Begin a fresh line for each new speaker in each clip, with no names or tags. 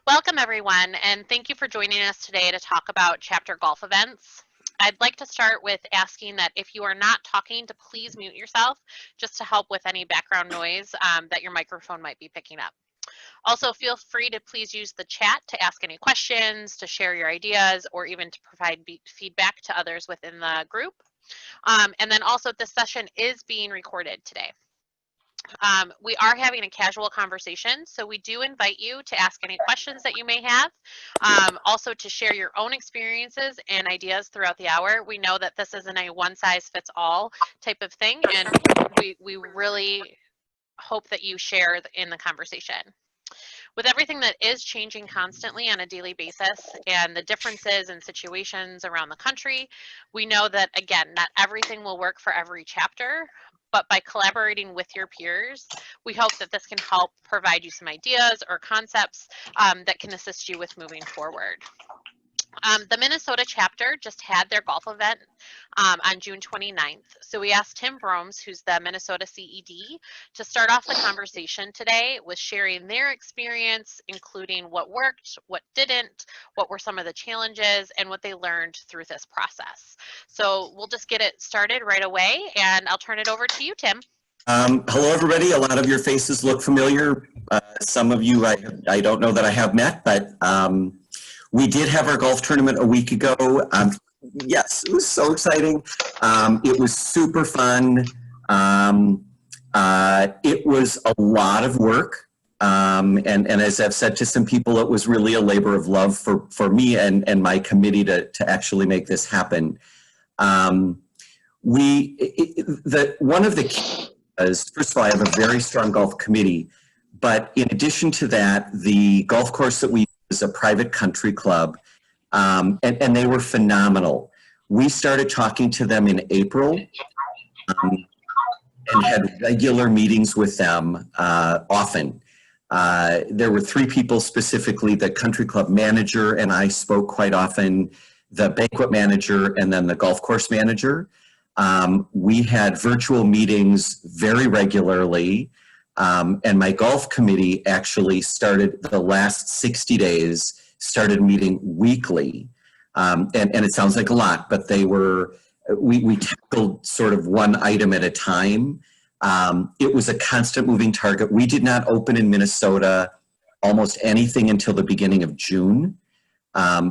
Welcome everyone, and thank you for joining us today to talk about chapter golf events. I'd like to start with asking that if you are not talking to please mute yourself just to help with any background noise that your microphone might be picking up. Also, feel free to please use the chat to ask any questions, to share your ideas, or even to provide feedback to others within the group. And then also, this session is being recorded today. We are having a casual conversation, so we do invite you to ask any questions that you may have, also to share your own experiences and ideas throughout the hour. We know that this isn't a one-size-fits-all type of thing, and we really hope that you share in the conversation. With everything that is changing constantly on a daily basis and the differences in situations around the country, we know that, again, not everything will work for every chapter, but by collaborating with your peers, we hope that this can help provide you some ideas or concepts that can assist you with moving forward. The Minnesota chapter just had their golf event on June 29th. So we asked Tim Bromes, who's the Minnesota CED, to start off the conversation today with sharing their experience, including what worked, what didn't, what were some of the challenges, and what they learned through this process. So we'll just get it started right away, and I'll turn it over to you, Tim.
Hello, everybody. A lot of your faces look familiar. Some of you I don't know that I have met, but we did have our golf tournament a week ago. Yes, it was so exciting. It was super fun. It was a lot of work. And as I've said to some people, it was really a labor of love for me and my committee to actually make this happen. One of the keys is, first of all, I have a very strong golf committee, but in addition to that, the golf course that we is a private country club, and they were phenomenal. We started talking to them in April and had regular meetings with them often. There were 3 people specifically, the country club manager and I spoke quite often, the banquet manager, and then the golf course manager. We had virtual meetings very regularly. And my golf committee actually started the last 60 days, started meeting weekly. And it sounds like a lot, but we tackled sort of one item at a time. It was a constant moving target. We did not open in Minnesota almost anything until the beginning of June.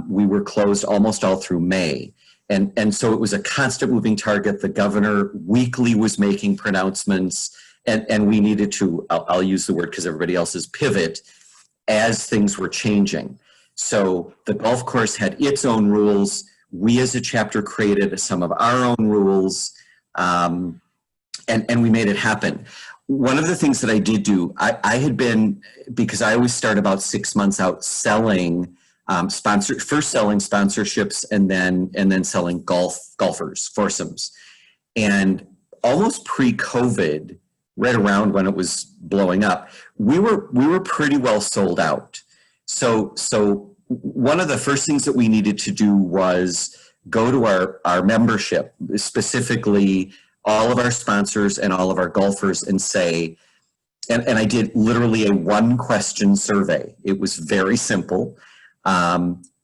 We were closed almost all through May. And so it was a constant moving target. The governor weekly was making pronouncements. And we needed to, I'll use the word because everybody else is, pivot as things were changing. So the golf course had its own rules. We as a chapter created some of our own rules, and we made it happen. One of the things that I did do, I had been, because I always start about 6 months out selling, first selling sponsorships and then selling golfers, foursomes. And almost pre-COVID, right around when it was blowing up, we were pretty well sold out. So one of the first things that we needed to do was go to our membership, specifically all of our sponsors and all of our golfers, and say, and I did literally a 1-question survey. It was very simple.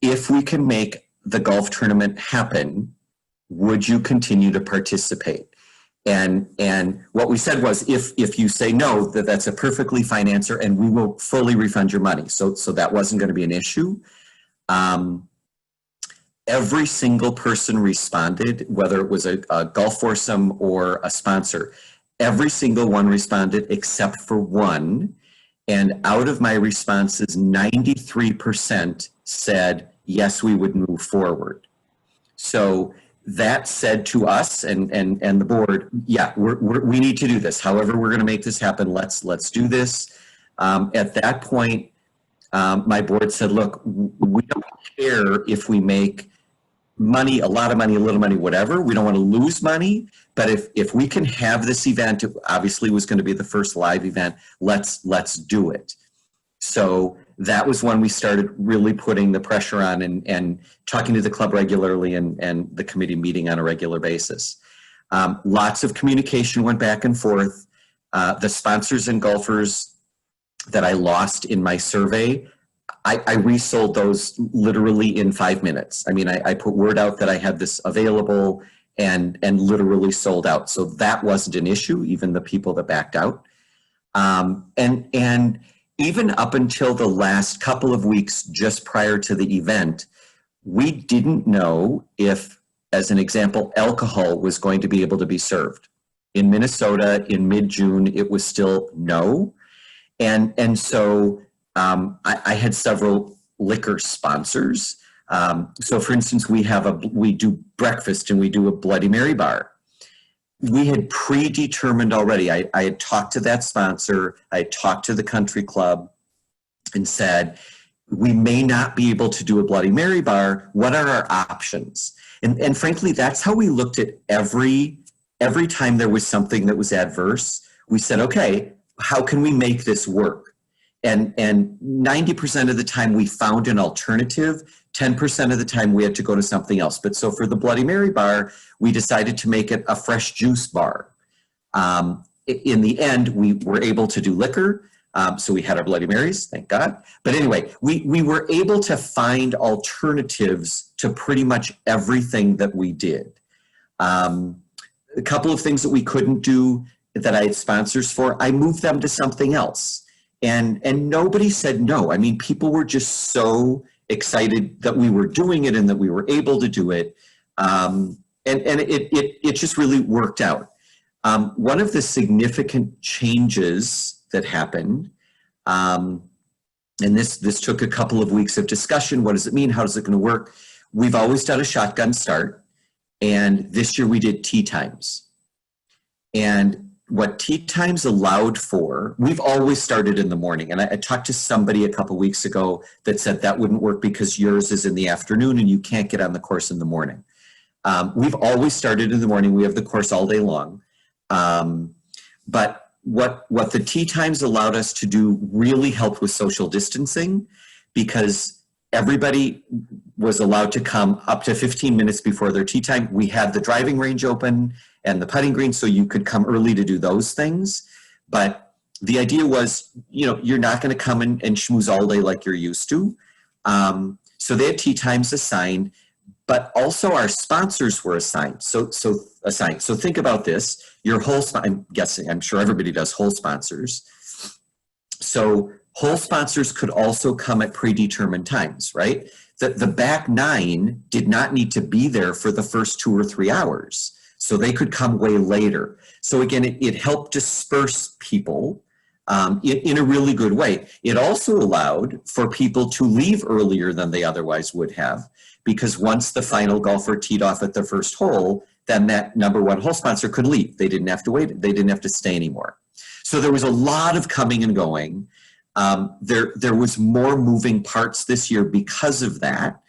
If we can make the golf tournament happen, would you continue to participate? And what we said was, if you say no, that's a perfectly fine answer, and we will fully refund your money. So that wasn't going to be an issue. Every single person responded, whether it was a golf foursome or a sponsor. Every single one responded except for one. And out of my responses, 93% said, yes, we would move forward. So that said to us and the board, yeah, we need to do this. However, we're going to make this happen. Let's do this. At that point, my board said, look, we don't care if we make money, a lot of money, a little money, whatever. We don't want to lose money. But if we can have this event, it obviously was going to be the first live event, let's do it. So that was when we started really putting the pressure on and talking to the club regularly and the committee meeting on a regular basis. Lots of communication went back and forth. The sponsors and golfers that I lost in my survey, I resold those literally in 5 minutes. I mean, I put word out that I had this available and literally sold out. So that wasn't an issue, even the people that backed out. And even up until the last couple of weeks just prior to the event, we didn't know if, as an example, alcohol was going to be able to be served. In Minnesota in mid-June, it was still no. And so I had several liquor sponsors. So for instance, we do breakfast and we do a Bloody Mary bar. We had predetermined already. I had talked to that sponsor. I had talked to the country club and said, we may not be able to do a Bloody Mary bar. What are our options? And frankly, that's how we looked at every time there was something that was adverse. We said, okay, how can we make this work? And 90% of the time we found an alternative. 10% of the time we had to go to something else. But so for the Bloody Mary bar, we decided to make it a fresh juice bar. In the end, we were able to do liquor. So we had our Bloody Marys, thank God. But anyway, we were able to find alternatives to pretty much everything that we did. A couple of things that we couldn't do that I had sponsors for, I moved them to something else. And nobody said no. I mean, people were just so excited that we were doing it and that we were able to do it. And it just really worked out. One of the significant changes that happened, and this took a couple of weeks of discussion. What does it mean? How is it going to work? We've always done a shotgun start. And this year we did tea times. And what tea times allowed for, we've always started in the morning. And I talked to somebody a couple weeks ago that said that wouldn't work because yours is in the afternoon and you can't get on the course in the morning. We've always started in the morning. We have the course all day long. But what the tea times allowed us to do really helped with social distancing, because everybody was allowed to come up to 15 minutes before their tea time. We had the driving range open and the putting green, so you could come early to do those things. But the idea was, you're not going to come and schmooze all day like you're used to. So they had tea times assigned, but also our sponsors were assigned. So think about this. Your whole, I'm sure everybody does whole sponsors. So whole sponsors could also come at predetermined times, right? The back 9 did not need to be there for the first 2 or 3 hours. So they could come way later. So again, it helped disperse people in a really good way. It also allowed for people to leave earlier than they otherwise would have, because once the final golfer teed off at the first hole, then that number 1 hole sponsor could leave. They didn't have to wait. They didn't have to stay anymore. So there was a lot of coming and going. There was more moving parts this year because of that.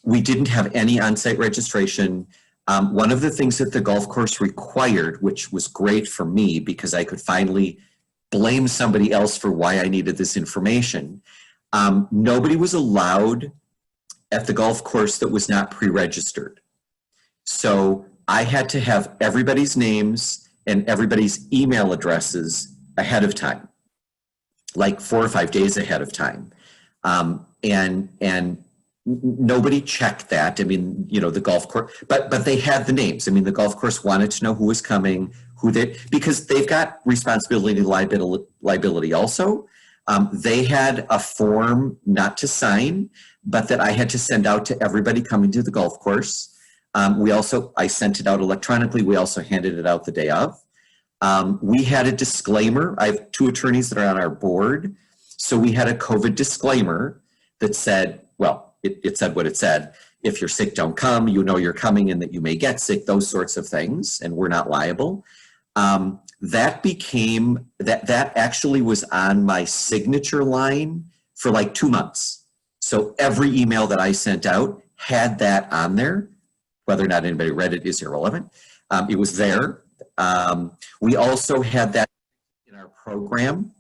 We didn't have any on-site registration. One of the things that the golf course required, which was great for me because I could finally blame somebody else for why I needed this information, nobody was allowed at the golf course that was not pre-registered. So I had to have everybody's names and everybody's email addresses ahead of time, like 4 or 5 days ahead of time. And nobody checked that. I mean, the golf course, but they had the names. I mean, the golf course wanted to know who was coming, because they've got responsibility and liability also. They had a form not to sign, but that I had to send out to everybody coming to the golf course. I sent it out electronically. We also handed it out the day of. We had a disclaimer. I have 2 attorneys that are on our board. So we had a COVID disclaimer that said, well, it said what it said. If you're sick, don't come. You're coming and that you may get sick, those sorts of things, and we're not liable. That actually was on my signature line for like 2 months. So every email that I sent out had that on there. Whether or not anybody read it is irrelevant. It was there. We also had that in our program,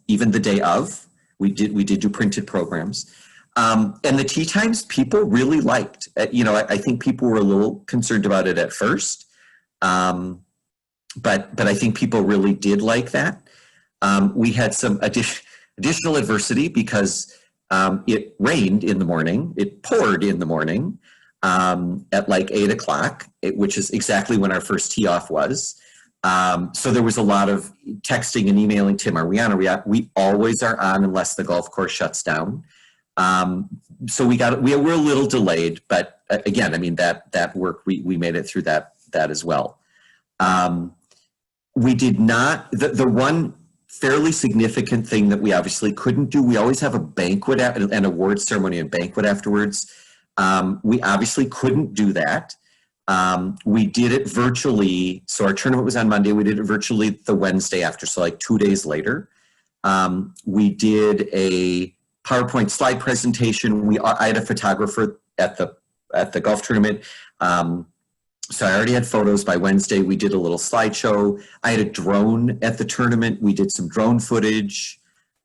even the day of. We did do printed programs. And the tea times people really liked. I think people were a little concerned about it at first, but I think people really did like that. We had some additional adversity because it rained in the morning. It poured in the morning at like 8 o'clock, which is exactly when our first tee off was. So there was a lot of texting and emailing. Tim, are we on? We always are on unless the golf course shuts down. So we're a little delayed, but again, I mean, that work, we made it through that as well. We did not, the one fairly significant thing that we obviously couldn't do, we always have a banquet, an awards ceremony and banquet afterwards. We obviously couldn't do that. We did it virtually. So our tournament was on Monday. We did it virtually the Wednesday after, so like 2 days later. We did a PowerPoint slide presentation. I had a photographer at the golf tournament. So I already had photos by Wednesday. We did a little slideshow. I had a drone at the tournament. We did some drone footage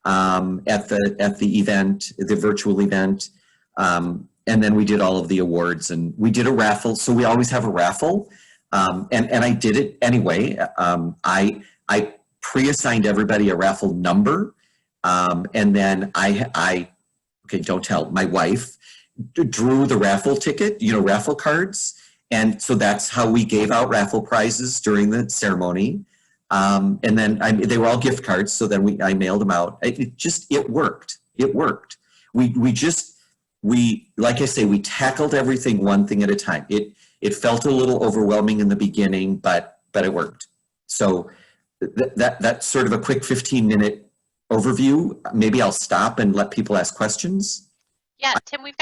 at the event, the virtual event. And then we did all of the awards, and we did a raffle. So we always have a raffle. And I did it anyway. I pre-assigned everybody a raffle number. And then okay, don't tell, my wife drew the raffle ticket, raffle cards. And so that's how we gave out raffle prizes during the ceremony. And then they were all gift cards. So then I mailed them out. It worked. It worked. We, like I say, we tackled everything one thing at a time. It felt a little overwhelming in the beginning, but it worked. So that's sort of a quick 15-minute overview. Maybe I'll stop and let people ask questions.
Yeah, Tim, we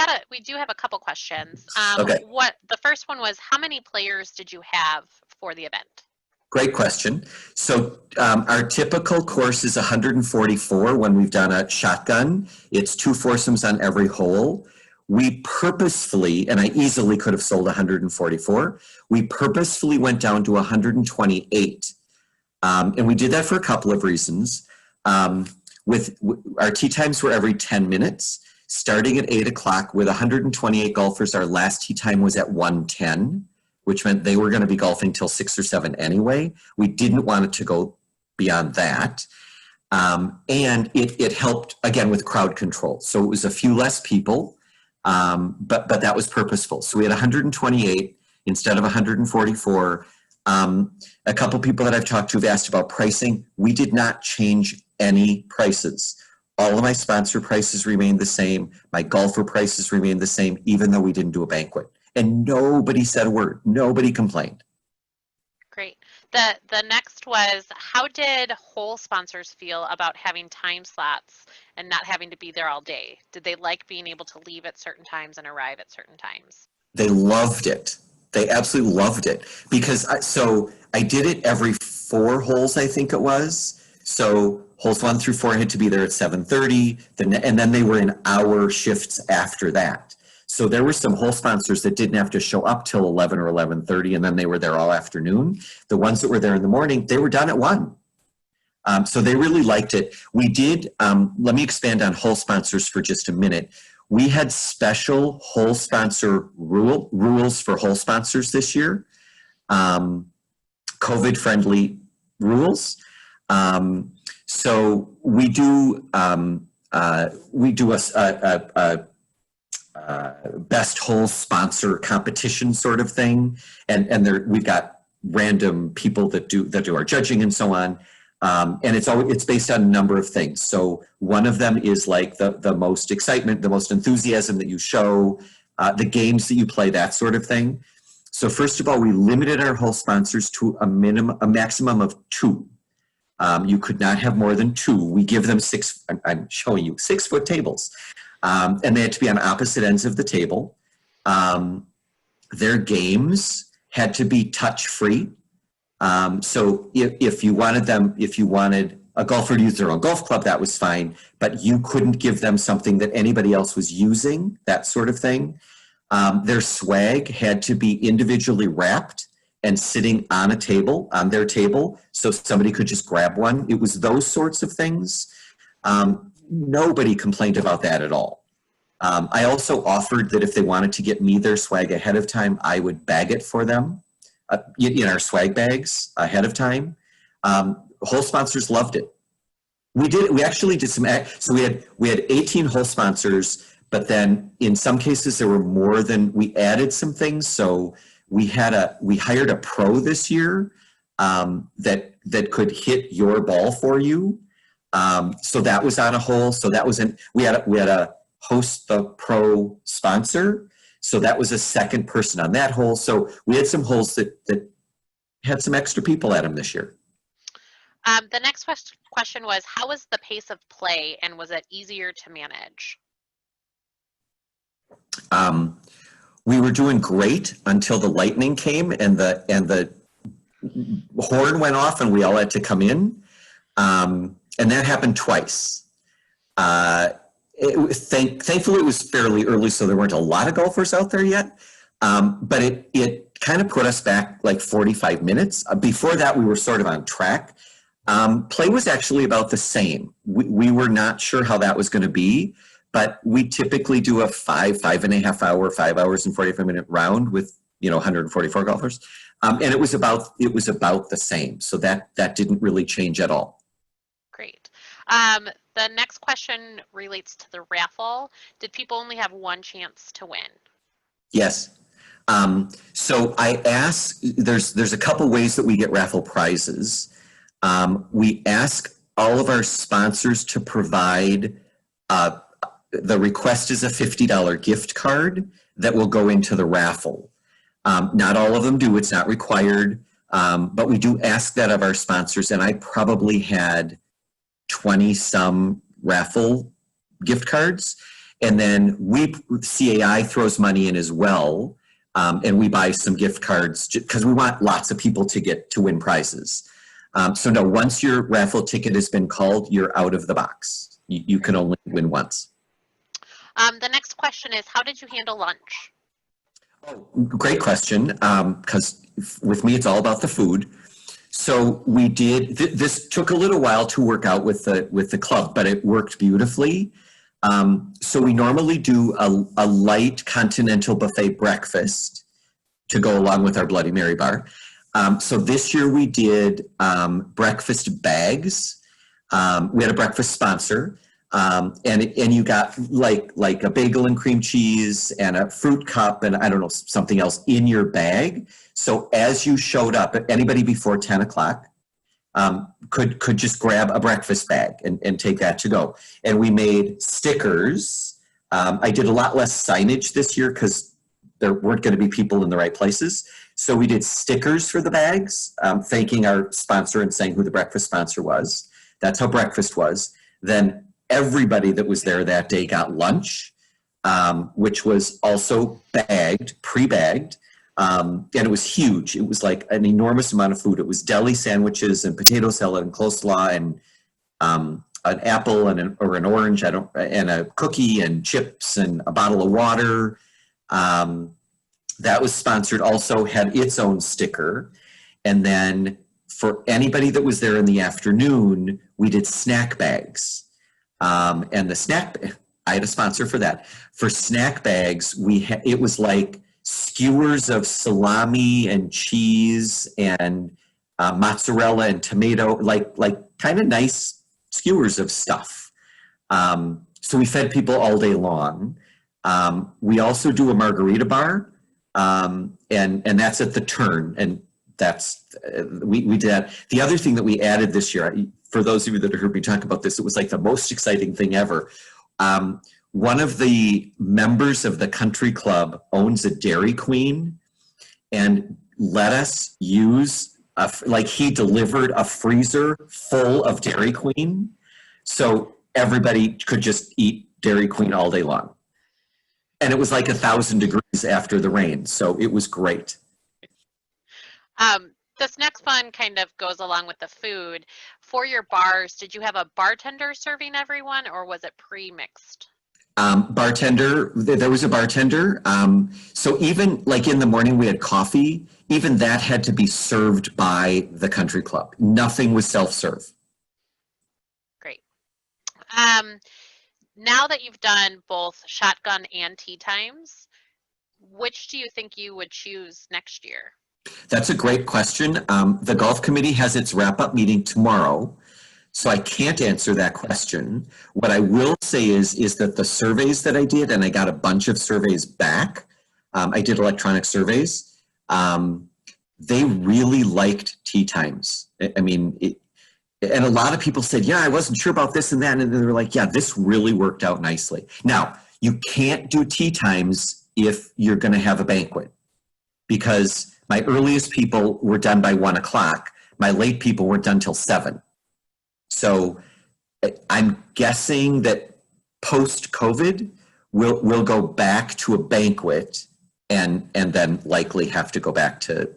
do have a couple questions.
Okay.
The first one was, how many players did you have for the event?
Great question. So our typical course is 144 when we've done a shotgun. It's 2 foursomes on every hole. We purposefully, and I easily could have sold 144, we purposefully went down to 128. And we did that for a couple of reasons. With our tee times were every 10 minutes. Starting at 8 o'clock with 128 golfers, our last tee time was at 1:10, which meant they were going to be golfing till 6 or 7 anyway. We didn't want it to go beyond that. And it helped, again, with crowd control. So it was a few less people, but that was purposeful. So we had 128 instead of 144. A couple people that I've talked to have asked about pricing. We did not change any prices. All of my sponsor prices remained the same. My golfer prices remained the same, even though we didn't do a banquet. And nobody said a word. Nobody complained.
Great. The next was, how did hole sponsors feel about having time slots and not having to be there all day? Did they like being able to leave at certain times and arrive at certain times?
They loved it. They absolutely loved it. Because I did it every 4 holes, I think it was. So holes 1 through 4 had to be there at 7:30, and then they were in hour shifts after that. So there were some hole sponsors that didn't have to show up till 11 or 11:30, and then they were there all afternoon. The ones that were there in the morning, they were done at 1. So they really liked it. We did, let me expand on hole sponsors for just a minute. We had special hole sponsor rules for hole sponsors this year, COVID-friendly rules. So we do a best hole sponsor competition sort of thing, and we've got random people that do our judging and so on. And it's based on a number of things. So one of them is like the most excitement, the most enthusiasm that you show, the games that you play, that sort of thing. So first of all, we limited our hole sponsors to a maximum of 2. You could not have more than 2. We give them 6, I'm showing you, 6-foot tables. And they had to be on opposite ends of the table. Their games had to be touch-free. So if you wanted a golfer to use their own golf club, that was fine, but you couldn't give them something that anybody else was using, that sort of thing. Their swag had to be individually wrapped and sitting on their table, so somebody could just grab one. It was those sorts of things. Nobody complained about that at all. I also offered that if they wanted to get me their swag ahead of time, I would bag it for them in our swag bags ahead of time. Whole sponsors loved it. We actually did some, so we had 18 hole sponsors, but then in some cases there were more than, we added some things. So we hired a pro this year that could hit your ball for you. So that was on a hole. So that was we had a host the pro sponsor. So that was a second person on that hole. So we had some holes that had some extra people at them this year.
The next question was, how was the pace of play and was it easier to manage?
We were doing great until the lightning came and the horn went off and we all had to come in. And that happened twice. Thankfully it was fairly early, so there weren't a lot of golfers out there yet. But it kind of put us back like 45 minutes. Before that, we were sort of on track. Play was actually about the same. We were not sure how that was going to be, but we typically do a 5.5 hour, 5 hours and 45-minute round with 144 golfers, and it was about the same. So that didn't really change at all.
Great. The next question relates to the raffle. Did people only have one chance to win?
Yes. So I asked, there's a couple ways that we get raffle prizes. We ask all of our sponsors to provide, the request is a $50 gift card that will go into the raffle. Not all of them do, it's not required, but we do ask that of our sponsors, and I probably had 20 some raffle gift cards. And then CAI throws money in as well. And we buy some gift cards because we want lots of people to win prizes. So no, once your raffle ticket has been called, you're out of the box. You can only win once.
The next question is, how did you handle lunch?
Oh, great question, because with me, it's all about the food. So we did, this took a little while to work out with the club, but it worked beautifully. So we normally do a light continental buffet breakfast to go along with our Bloody Mary bar. So this year we did breakfast bags. We had a breakfast sponsor, and you got like a bagel and cream cheese and a fruit cup and I don't know, something else in your bag. So as you showed up, anybody before 10 o'clock could just grab a breakfast bag and take that to go. And we made stickers. I did a lot less signage this year because there weren't going to be people in the right places. So we did stickers for the bags, thanking our sponsor and saying who the breakfast sponsor was. That's how breakfast was. Then everybody that was there that day got lunch, which was also bagged, pre-bagged. And it was huge. It was like an enormous amount of food. It was deli sandwiches and potato salad and coleslaw and an apple and an orange, and a cookie and chips and a bottle of water. That was sponsored, also had its own sticker. And then for anybody that was there in the afternoon, we did snack bags. And I had a sponsor for that. For snack bags, it was like skewers of salami and cheese and mozzarella and tomato, like kind of nice skewers of stuff. So we fed people all day long. We also do a margarita bar, and that's at the Turn, and we did that. The other thing that we added this year, for those of you that heard me talk about this, it was like the most exciting thing ever. One of the members of the country club owns a Dairy Queen and let us use, he delivered a freezer full of Dairy Queen. So everybody could just eat Dairy Queen all day long. And it was like 1,000 degrees after the rain. So it was great.
This next one kind of goes along with the food. For your bars, did you have a bartender serving everyone or was it pre-mixed?
Bartender, there was a bartender. So even like in the morning we had coffee, even that had to be served by the country club. Nothing was self-serve.
Great. Now that you've done both shotgun and tee times, which do you think you would choose next year?
That's a great question. The golf committee has its wrap-up meeting tomorrow. So I can't answer that question. What I will say is that the surveys that I did, and I got a bunch of surveys back, I did electronic surveys, they really liked tea times. I mean, and a lot of people said, yeah, I wasn't sure about this and that. And they were like, yeah, this really worked out nicely. Now, you can't do tea times if you're going to have a banquet, because my earliest people were done by 1 o'clock. My late people weren't done till 7. So I'm guessing that post-COVID, we'll go back to a banquet and then likely have to go back to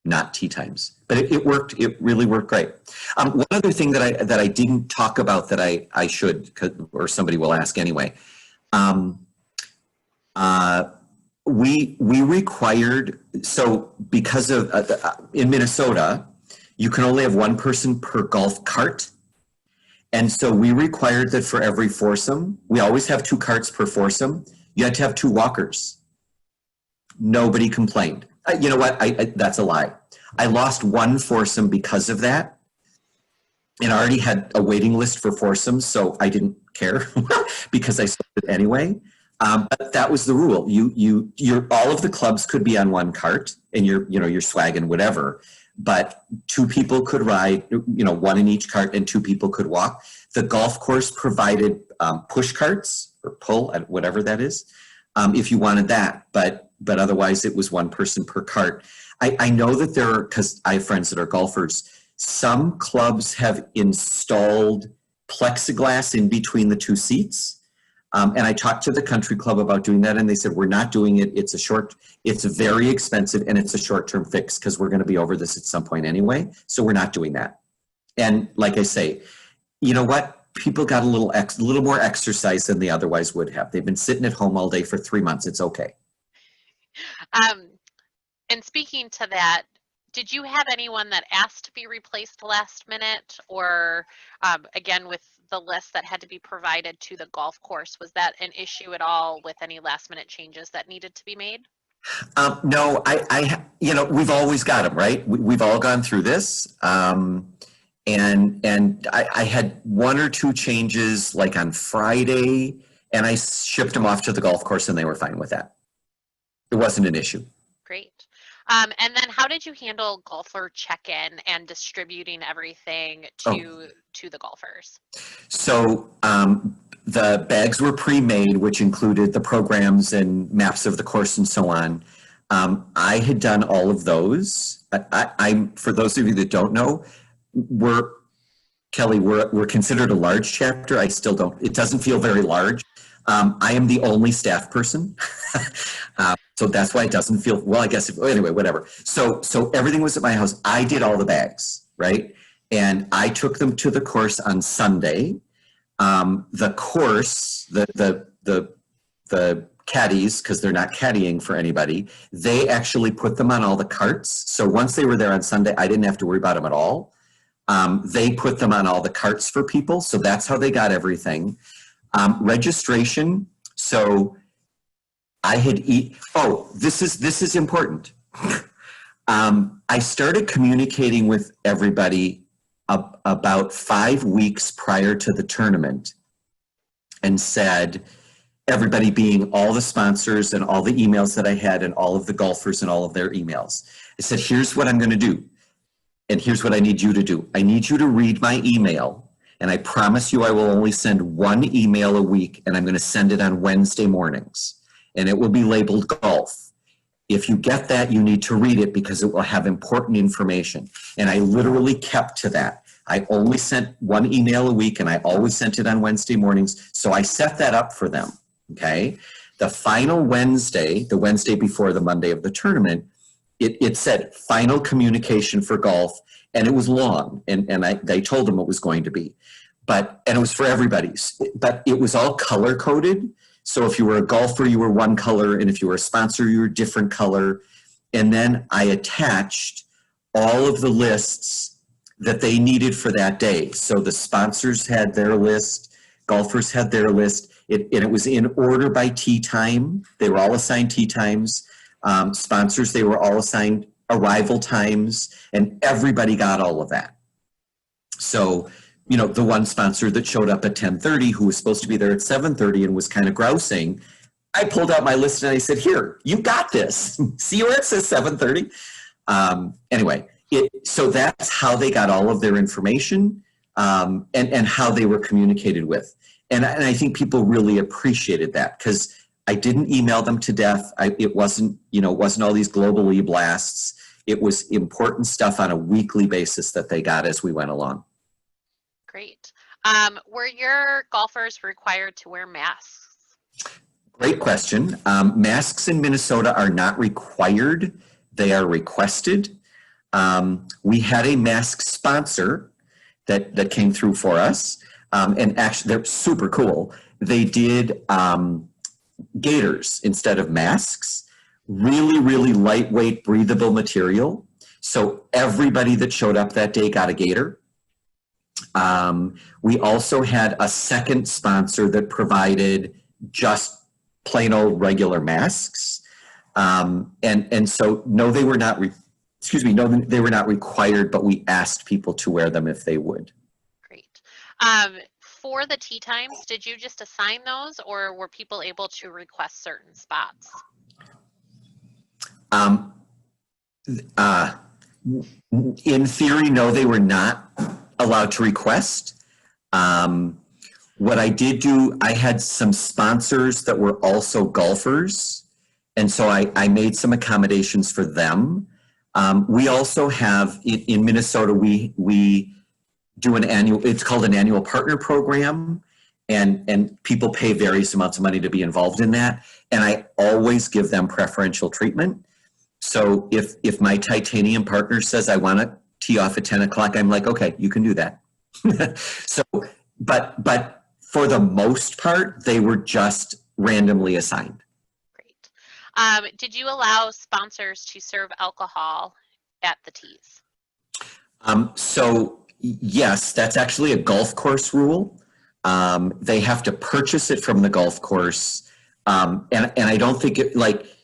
not tea times. But it worked. It really worked great. One other thing that I didn't talk about that I should, or somebody will ask anyway. We required, so because of in Minnesota, you can only have 1 person per golf cart. And so we required that for every foursome, we always have 2 carts per foursome. You had to have 2 walkers. Nobody complained. You know what? That's a lie. I lost 1 foursome because of that, and I already had a waiting list for foursomes, so I didn't care because I sold it anyway. But that was the rule. All of the clubs could be on 1 cart, and you're swagging whatever. But 2 people could ride, 1 in each cart, and 2 people could walk. The golf course provided push carts or pull, whatever that is, if you wanted that. But otherwise, it was 1 person per cart. I know that there are, because I have friends that are golfers, some clubs have installed plexiglass in between the 2 seats. And I talked to the country club about doing that, and they said, we're not doing it. It's very expensive, and it's a short-term fix because we're going to be over this at some point anyway. So we're not doing that. And like I say, you know what? People got a little more exercise than they otherwise would have. They've been sitting at home all day for 3 months. It's okay.
And speaking to that, did you have anyone that asked to be replaced last minute, or again, with the list that had to be provided to the golf course, was that an issue at all with any last minute changes that needed to be made?
No, we've always got them, right? We've all gone through this. And I had 1 or 2 changes like on Friday, and I shipped them off to the golf course, and they were fine with that. It wasn't an issue.
Great. And then how did you handle golfer check-in and distributing everything to the golfers?
So the bags were pre-made, which included the programs and maps of the course and so on. I had done all of those. I'm for those of you that don't know, we're considered a large chapter. I still don't. It doesn't feel very large. I am the only staff person. So that's why it doesn't feel, well, I guess, anyway, whatever. So everything was at my house. I did all the bags, right? And I took them to the course on Sunday. The course, the caddies, because they're not caddying for anybody, they actually put them on all the carts. So once they were there on Sunday, I didn't have to worry about them at all. They put them on all the carts for people. So that's how they got everything. Registration. So I had this is important. I started communicating with everybody about 5 weeks prior to the tournament, and said, everybody being all the sponsors and all the emails that I had and all of the golfers and all of their emails. I said, here's what I'm going to do. And here's what I need you to do. I need you to read my email, and I promise you I will only send 1 email a week, and I'm going to send it on Wednesday mornings. And it will be labeled golf. If you get that, you need to read it because it will have important information. And I literally kept to that. I only sent 1 email a week, and I always sent it on Wednesday mornings. So I set that up for them, okay? The final Wednesday, the Wednesday before the Monday of the tournament, it said final communication for golf, and it was long, and they told them it was going to be. And it was for everybody. But it was all color-coded. So if you were a golfer, you were 1 color, and if you were a sponsor, you were a different color. And then I attached all of the lists that they needed for that day. So the sponsors had their list, golfers had their list, and it was in order by tee time. They were all assigned tee times. Sponsors, they were all assigned arrival times, and everybody got all of that. So the one sponsor that showed up at 10:30 who was supposed to be there at 7:30 and was kind of grousing, I pulled out my list and I said, here, you got this. See where it says 7:30? Anyway, so that's how they got all of their information, and how they were communicated with. And I think people really appreciated that, because I didn't email them to death. It wasn't all these global e-blasts. It was important stuff on a weekly basis that they got as we went along.
Great. Were your golfers required to wear masks?
Great question. Masks in Minnesota are not required. They are requested. We had a mask sponsor that came through for us. And actually, they're super cool. They did gaiters instead of masks. Really, really lightweight, breathable material. So everybody that showed up that day got a gaiter. We also had a second sponsor that provided just plain old regular masks. And so, no, they were not, they were not required, but we asked people to wear them if they would.
Great. For the tee times, did you just assign those, or were people able to request certain spots?
In theory, no, they were not allowed to request. What I did do, I had some sponsors that were also golfers, and so I made some accommodations for them. We also have, in Minnesota, we do it's called an annual partner program, and people pay various amounts of money to be involved in that, and I always give them preferential treatment. So if my titanium partner says I want to tee off at 10 o'clock, I'm like, okay, you can do that. So, but for the most part, they were just randomly assigned.
Great. Did you allow sponsors to serve alcohol at the tees?
So yes, that's actually a golf course rule. They have to purchase it from the golf course, and I don't think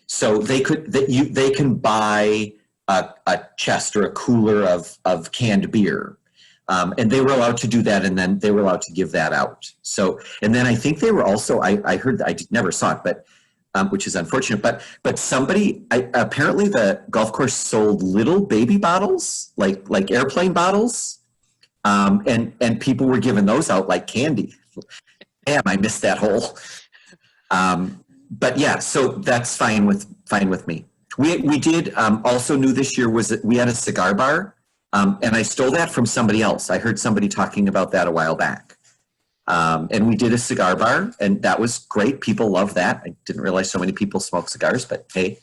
so they can buy a chest or a cooler of canned beer, and they were allowed to do that, and then they were allowed to give that out. So, and then I think they were also, I heard, I never saw it, but which is unfortunate, but somebody, apparently the golf course sold little baby bottles, like airplane bottles, and people were giving those out like candy. Damn, I missed that whole. But yeah, so that's fine with me. We did also new this year was that we had a cigar bar, and I stole that from somebody else. I heard somebody talking about that a while back. And we did a cigar bar, and that was great. People love that. I didn't realize so many people smoke cigars, but hey.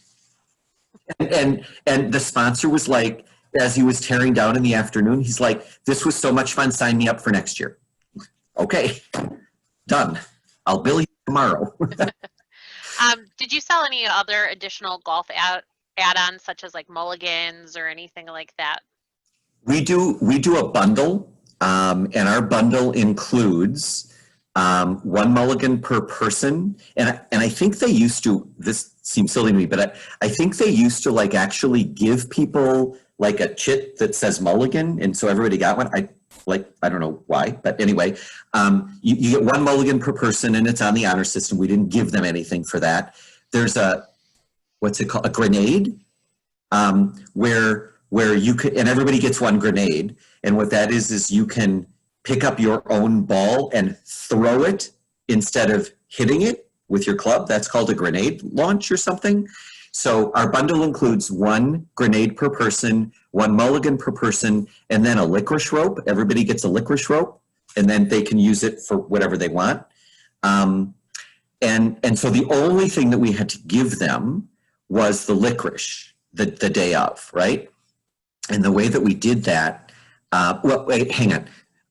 And the sponsor was like, as he was tearing down in the afternoon, he's like, this was so much fun, sign me up for next year. Okay, done. I'll bill you tomorrow.
Did you sell any other additional golf add-ons, such as like mulligans or anything like that?
We do a bundle, and our bundle includes one mulligan per person, and I think they used to. This seems silly to me, but I think they used to like actually give people like a chit that says mulligan, and so everybody got one. I don't know why, but anyway, you get one mulligan per person, and it's on the honor system. We didn't give them anything for that. There's what's it called? A grenade, where you could, and everybody gets one grenade. And what that is you can pick up your own ball and throw it instead of hitting it with your club. That's called a grenade launch or something. So our bundle includes one grenade per person, one mulligan per person, and then a licorice rope. Everybody gets a licorice rope, and then they can use it for whatever they want. And so the only thing that we had to give them was the licorice the day of, right? And the way that we did that, well, wait, hang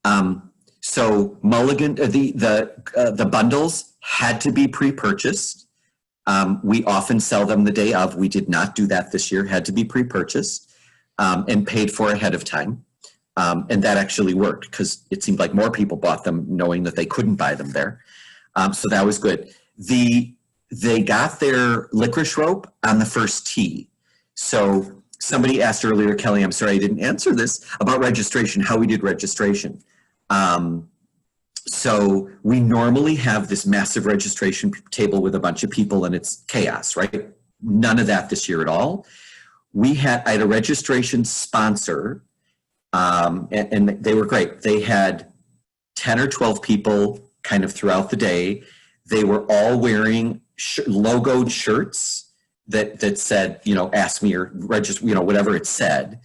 on. So mulligan, the bundles had to be pre-purchased. We often sell them the day of. We did not do that this year, had to be pre-purchased and paid for ahead of time. And that actually worked because it seemed like more people bought them knowing that they couldn't buy them there. So that was good. They got their licorice rope on the first tee. So somebody asked earlier, Kelly, I'm sorry I didn't answer this, about registration, how we did registration. So we normally have this massive registration table with a bunch of people and it's chaos, right? None of that this year at all. I had a registration sponsor, and they were great. They had 10 or 12 people kind of throughout the day. They were all wearing logoed shirts that said, ask me or register, whatever it said.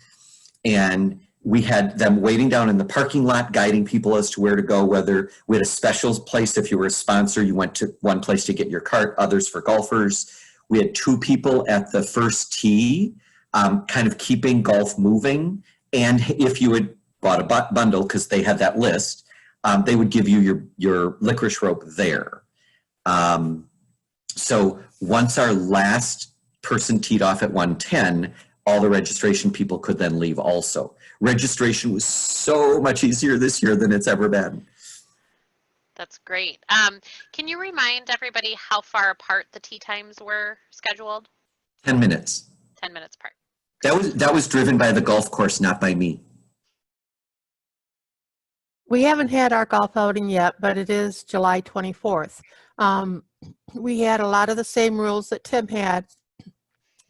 And we had them waiting down in the parking lot, guiding people as to where to go, whether we had a special place. If you were a sponsor, you went to one place to get your cart, others for golfers. We had 2 people at the first tee, kind of keeping golf moving. And if you had bought a bundle, because they had that list, they would give you your licorice rope there. So once our last person teed off at 110, all the registration people could then leave also. Registration was so much easier this year than it's ever been.
That's great. Can you remind everybody how far apart the tee times were scheduled?
10 minutes.
10 minutes apart.
That was driven by the golf course, not by me.
We haven't had our golf outing yet, but it is July 24th. We had a lot of the same rules that Tim had,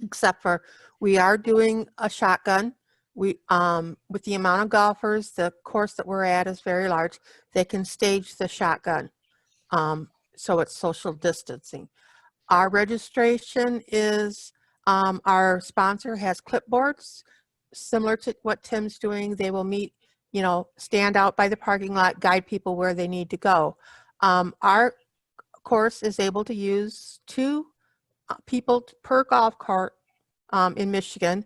except for we are doing a shotgun. With the amount of golfers, the course that we're at is very large. They can stage the shotgun, so it's social distancing. Our registration is, our sponsor has clipboards, similar to what Tim's doing. They will meet, stand out by the parking lot, guide people where they need to go. Our course is able to use 2 people per golf cart in Michigan.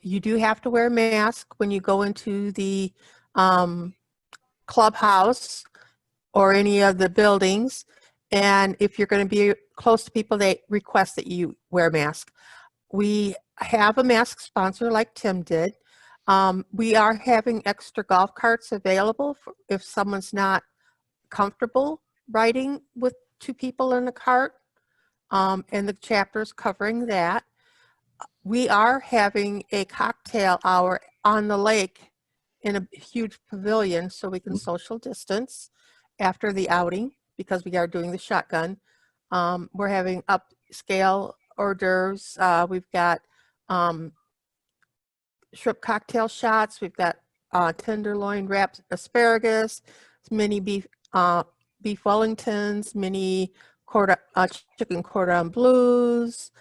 You do have to wear a mask when you go into the clubhouse or any of the buildings. And if you're going to be close to people, they request that you wear a mask. We have a mask sponsor like Tim did. We are having extra golf carts available if someone's not comfortable riding with 2 people in a cart, and the chapter's covering that. We are having a cocktail hour on the lake in a huge pavilion so we can social distance after the outing because we are doing the shotgun. We're having upscale hors d'oeuvres. We've got shrimp cocktail shots. We've got tenderloin wrapped asparagus, mini beef Wellingtons, mini chicken cordon bleus,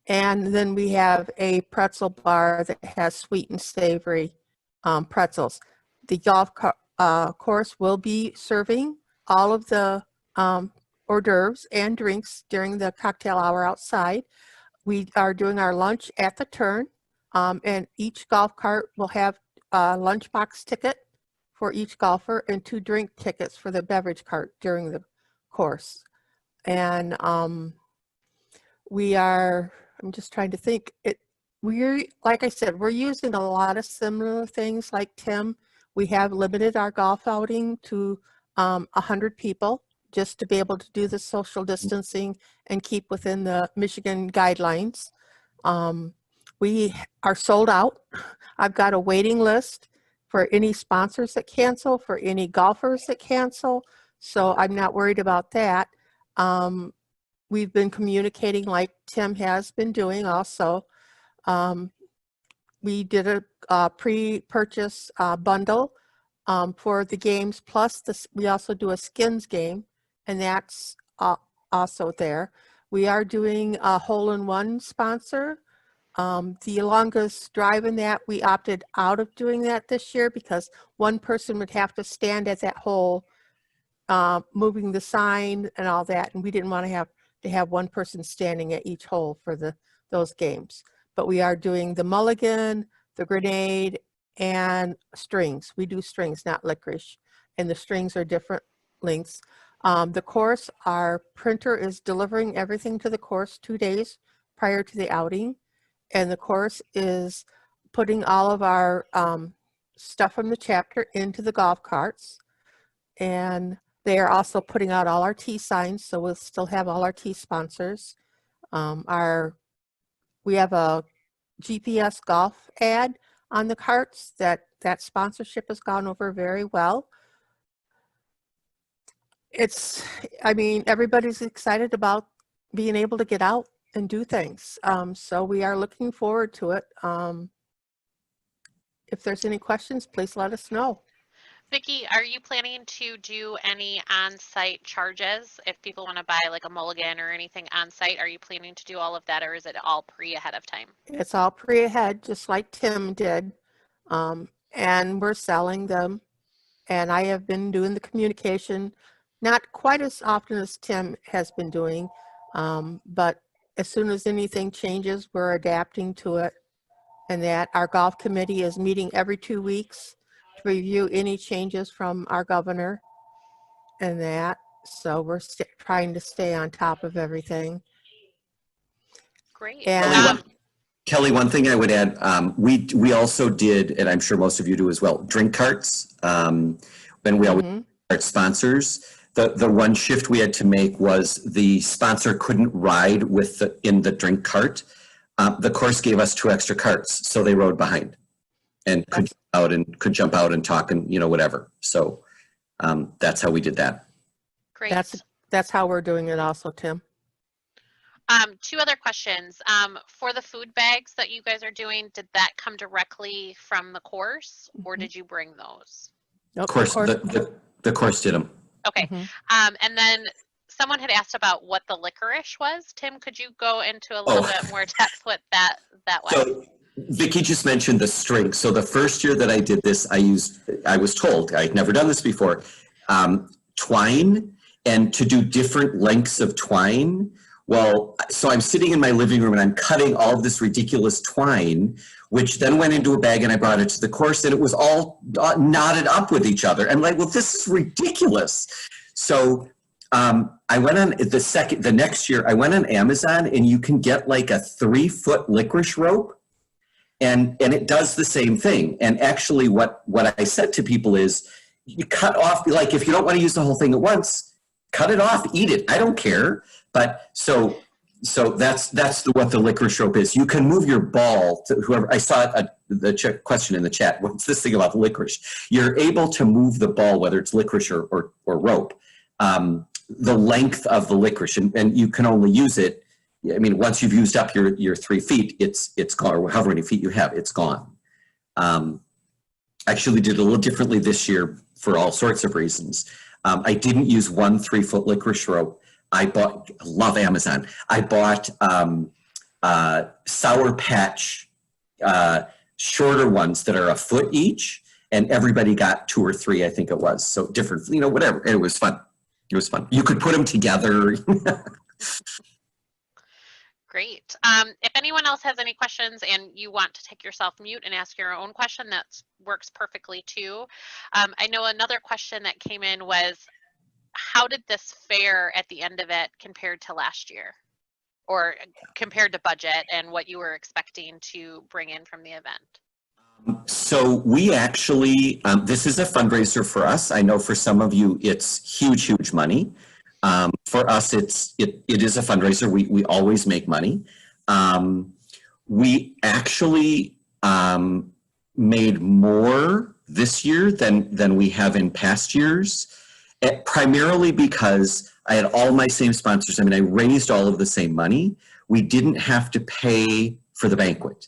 and then we have a pretzel bar that has sweet and savory pretzels. The golf course will be serving all of the hors d'oeuvres and drinks during the cocktail hour outside. We are doing our lunch at the turn, and each golf cart will have a lunchbox ticket for each golfer and 2 drink tickets for the beverage cart during the course. And I'm just trying to think, like I said, we're using a lot of similar things like Tim. We have limited our golf outing to 100 people just to be able to do the social distancing and keep within the Michigan guidelines. We are sold out. I've got a waiting list for any sponsors that cancel, for any golfers that cancel, so I'm not worried about that. We've been communicating like Tim has been doing also. We did a pre-purchase bundle for the games, plus we also do a skins game, and that's also there. We are doing a hole-in-one sponsor. The longest drive in that, we opted out of doing that this year because one person would have to stand at that hole, moving the sign and all that, and we didn't want to have one person standing at each hole for those games. But we are doing the mulligan, the grenade, and strings. We do strings, not licorice, and the strings are different lengths. The course, our printer is delivering everything to the course 2 days prior to the outing, and the course is putting all of our stuff from the chapter into the golf carts, and they are also putting out all our tee signs, so we'll still have all our tee sponsors. We have a GPS golf ad on the carts that sponsorship has gone over very well. I mean, everybody's excited about being able to get out and do things. So we are looking forward to it. If there's any questions, please let us know.
Vicki, are you planning to do any on-site charges if people want to buy like a mulligan or anything on-site? Are you planning to do all of that, or is it all ahead of time?
It's all pre-ahead, just like Tim did. And we're selling them. And I have been doing the communication, not quite as often as Tim has been doing, but as soon as anything changes, we're adapting to it. And that our golf committee is meeting every 2 weeks to review any changes from our governor and that. So we're trying to stay on top of everything.
Great.
And
Kelly, one thing I would add, we also did, and I'm sure most of you do as well, drink carts. When we always start sponsors, the one shift we had to make was the sponsor couldn't ride with in the drink cart. The course gave us 2 extra carts, so they rode behind and could jump out and talk and whatever. So that's how we did that.
Great.
That's how we're doing it also, Tim.
2 other questions. For the food bags that you guys are doing, did that come directly from the course, or did you bring those?
Nope, the course did them.
Okay. And then someone had asked about what the licorice was. Tim, could you go into a little bit more depth what that was?
So Vicki just mentioned the string. So the first year that I did this, I was told, I'd never done this before, twine, and to do different lengths of twine. Well, so I'm sitting in my living room and I'm cutting all of this ridiculous twine, which then went into a bag and I brought it to the course and it was all knotted up with each other. I'm like, well, this is ridiculous. So I went on the next year, I went on Amazon and you can get like a 3-foot licorice rope and it does the same thing. And actually what I said to people is you cut off, like if you don't want to use the whole thing at once, cut it off, eat it. I don't care. But so that's what the licorice rope is. You can move your ball to whoever. I saw the question in the chat. What's this thing about licorice? You're able to move the ball, whether it's licorice or rope, the length of the licorice, and you can only use it. I mean, once you've used up your 3 feet, it's gone, or however many feet you have, it's gone. Actually did it a little differently this year for all sorts of reasons. I didn't use 1 3-foot licorice rope. I love Amazon. I bought Sour Patch shorter ones that are 1 foot each, and everybody got 2 or 3, I think it was. So different, whatever. It was fun. It was fun. You could put them together.
Great. If anyone else has any questions and you want to take yourself mute and ask your own question, that works perfectly too. I know another question that came in was, how did this fare at the end of it compared to last year, or compared to budget and what you were expecting to bring in from the event?
So we actually, this is a fundraiser for us. I know for some of you, it's huge money. For us, it is a fundraiser. We always make money. We actually made more this year than we have in past years. Primarily because I had all my same sponsors. I mean, I raised all of the same money. We didn't have to pay for the banquet.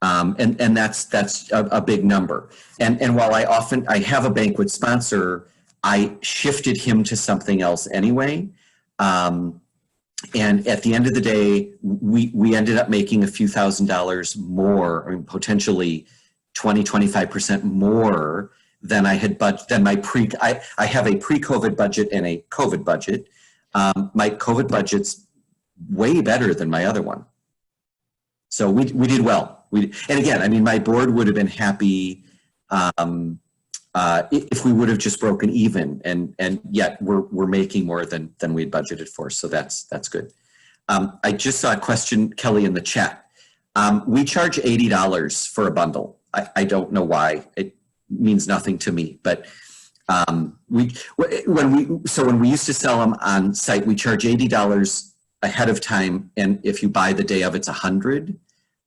And that's a big number. And while I have a banquet sponsor, I shifted him to something else anyway. And at the end of the day, we ended up making a few $1,000s more, I mean, potentially 20-25% more than I had than my I have a pre-COVID budget and a COVID budget. My COVID budget's way better than my other one. So we did well. And again, I mean, my board would have been happy if we would have just broken even, and yet we're making more than we'd budgeted for. So that's good. I just saw a question, Kelly, in the chat. We charge $80 for a bundle. I don't know why. It means nothing to me, but when we used to sell them on site, we charge $80 ahead of time, and if you buy the day of, it's $100.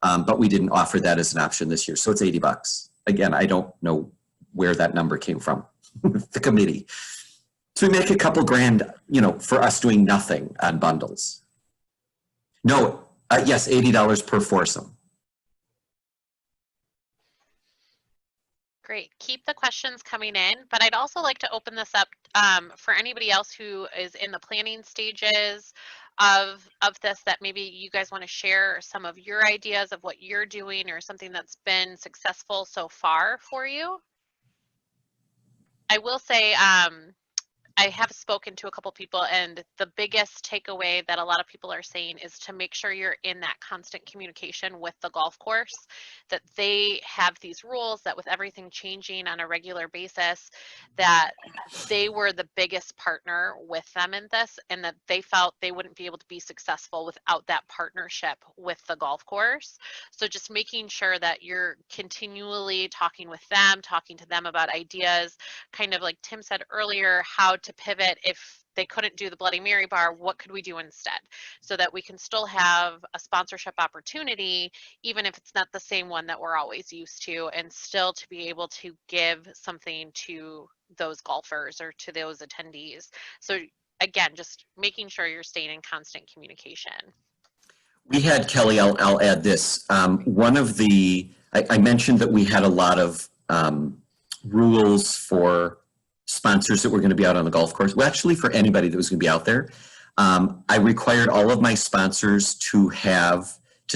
But we didn't offer that as an option this year, so it's $80. Again, I don't know where that number came from, the committee. So we make a couple grand, for us doing nothing on bundles. No, yes, $80 per foursome.
Great. Keep the questions coming in, but I'd also like to open this up for anybody else who is in the planning stages of this, that maybe you guys want to share some of your ideas of what you're doing or something that's been successful so far for you. I will say, I have spoken to a couple people, and the biggest takeaway that a lot of people are saying is to make sure you're in that constant communication with the golf course, that they have these rules, that with everything changing on a regular basis, that they were the biggest partner with them in this, and that they felt they wouldn't be able to be successful without that partnership with the golf course. So just making sure that you're continually talking with them, talking to them about ideas, kind of like Tim said earlier, how to pivot if they couldn't do the Bloody Mary bar, what could we do instead? So that we can still have a sponsorship opportunity, even if it's not the same one that we're always used to, and still to be able to give something to those golfers or to those attendees. So again, just making sure you're staying in constant communication.
We had, Kelly, I'll add this. One of I mentioned that we had a lot of rules for sponsors that were going to be out on the golf course. Well, actually, for anybody that was going to be out there. I required all of my sponsors to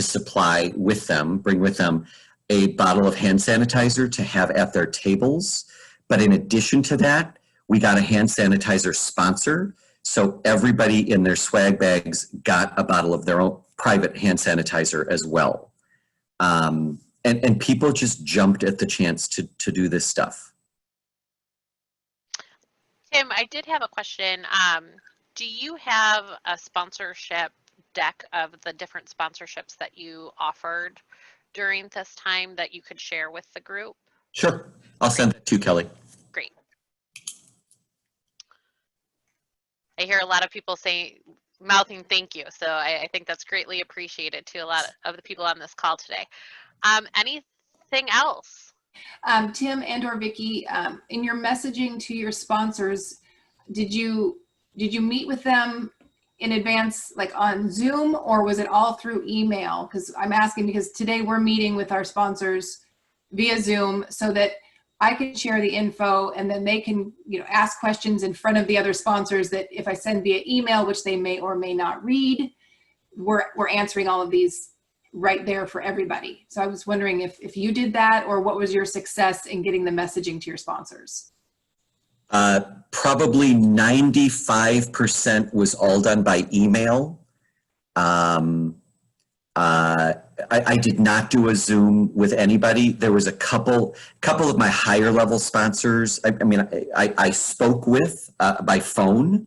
supply with them, bring with them a bottle of hand sanitizer to have at their tables. But in addition to that, we got a hand sanitizer sponsor. So everybody in their swag bags got a bottle of their own private hand sanitizer as well. And people just jumped at the chance to do this stuff.
Tim, I did have a question. Do you have a sponsorship deck of the different sponsorships that you offered during this time that you could share with the group?
Sure. I'll send that to you, Kelly.
Great. I hear a lot of people saying, mouthing thank you. So I think that's greatly appreciated to a lot of the people on this call today. Anything else?
Tim and or Vicki, in your messaging to your sponsors, did you meet with them in advance, like on Zoom, or was it all through email? Because I'm asking because today we're meeting with our sponsors via Zoom so that I can share the info and then they can, ask questions in front of the other sponsors that if I send via email, which they may or may not read, we're answering all of these right there for everybody. So I was wondering if you did that, or what was your success in getting the messaging to your sponsors?
Probably 95% was all done by email. I did not do a Zoom with anybody. There was a couple of my higher level sponsors. I spoke with by phone,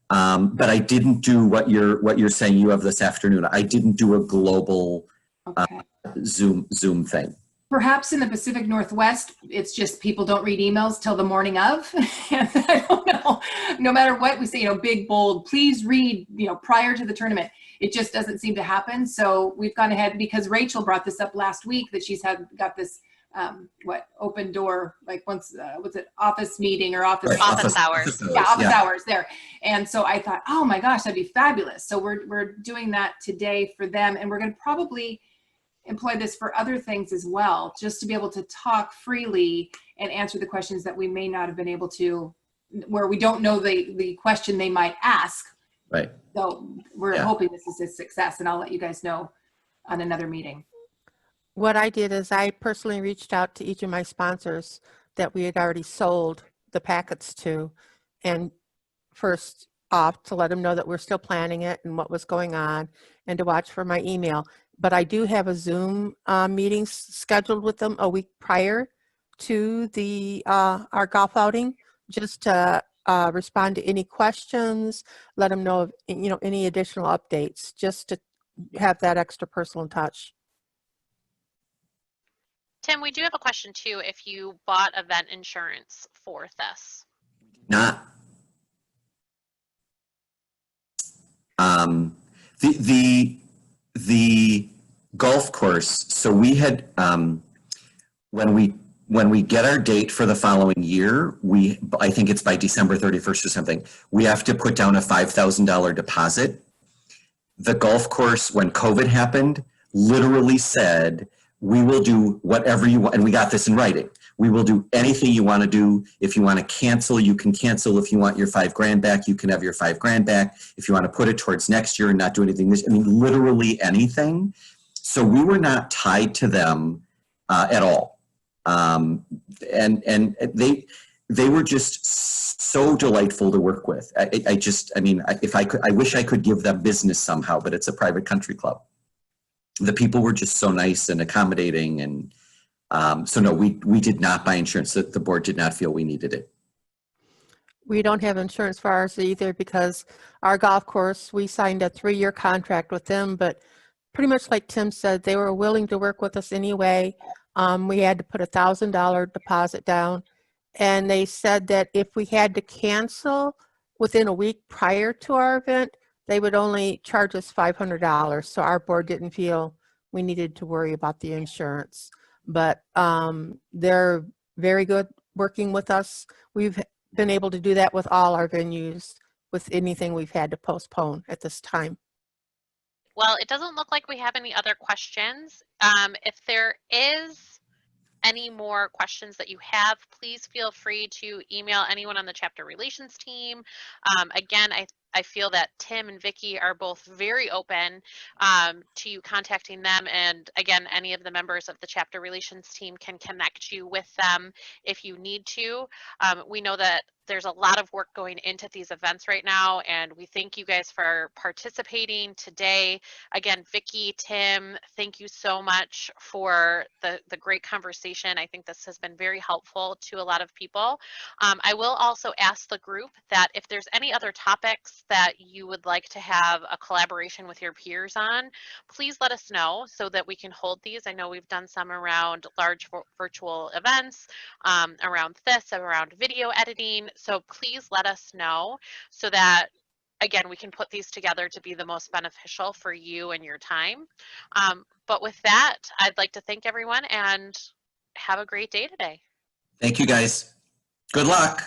but I didn't do what you're saying you have this afternoon. I didn't do a global Zoom thing.
Perhaps in the Pacific Northwest, it's just people don't read emails till the morning of. And I don't know, no matter what we say, big, bold, please read, prior to the tournament. It just doesn't seem to happen. So we've gone ahead, because Rachel brought this up last week, that she's got this, open door, like what's it, office meeting or office
hours.
Yeah, office hours there. And so I thought, oh my gosh, that'd be fabulous. So we're doing that today for them. And we're going to probably employ this for other things as well, just to be able to talk freely and answer the questions that we may not have been able to, where we don't know the question they might ask.
Right.
So we're hoping this is a success, and I'll let you guys know on another meeting.
What I did is I personally reached out to each of my sponsors that we had already sold the packets to, and first off to let them know that we're still planning it and what was going on, and to watch for my email. But I do have a Zoom meeting scheduled with them a week prior to the our golf outing, just to respond to any questions, let them know of any additional updates, just to have that extra personal touch.
Tim, we do have a question too. If you bought event insurance for this?
Not. The golf course. So we had when we when we get our date for the following year, I think it's by December 31st or something, we have to put down a $5,000 deposit. The golf course, when COVID happened, literally said, we will do whatever you want. And we got this in writing. We will do anything you want to do. If you want to cancel, you can cancel. If you want your $5,000 back, you can have your $5,000 back. If you want to put it towards next year and not do anything I mean, literally anything. So we were not tied to them at all. And they were just so delightful to work with. I wish I could give them business somehow, but it's a private country club. The people were just so nice and accommodating. And so no, we did not buy insurance. The board did not feel we needed it.
We don't have insurance for ours either because our golf course, we signed a 3-year contract with them, but pretty much like Tim said, they were willing to work with us anyway. We had to put $1,000 deposit down, and they said that if we had to cancel within a week prior to our event, they would only charge us $500. So our board didn't feel we needed to worry about the insurance. But they're very good working with us. We've been able to do that with all our venues, with anything we've had to postpone at this time.
Well, it doesn't look like we have any other questions. If there is any more questions that you have, please feel free to email anyone on the chapter relations team. Again, I feel that Tim and Vicki are both very open to you contacting them. And again, any of the members of the chapter relations team can connect you with them if you need to. We know that there's a lot of work going into these events right now, and we thank you guys for participating today. Again, Vicki, Tim, thank you so much for the great conversation. I think this has been very helpful to a lot of people. I will also ask the group that if there's any other topics that you would like to have a collaboration with your peers on, please let us know so that we can hold these. I know we've done some around large virtual events, around this, around video editing. So please let us know so that, again, we can put these together to be the most beneficial for you and your time. But with that, I'd like to thank everyone and have a great day today.
Thank you, guys. Good luck.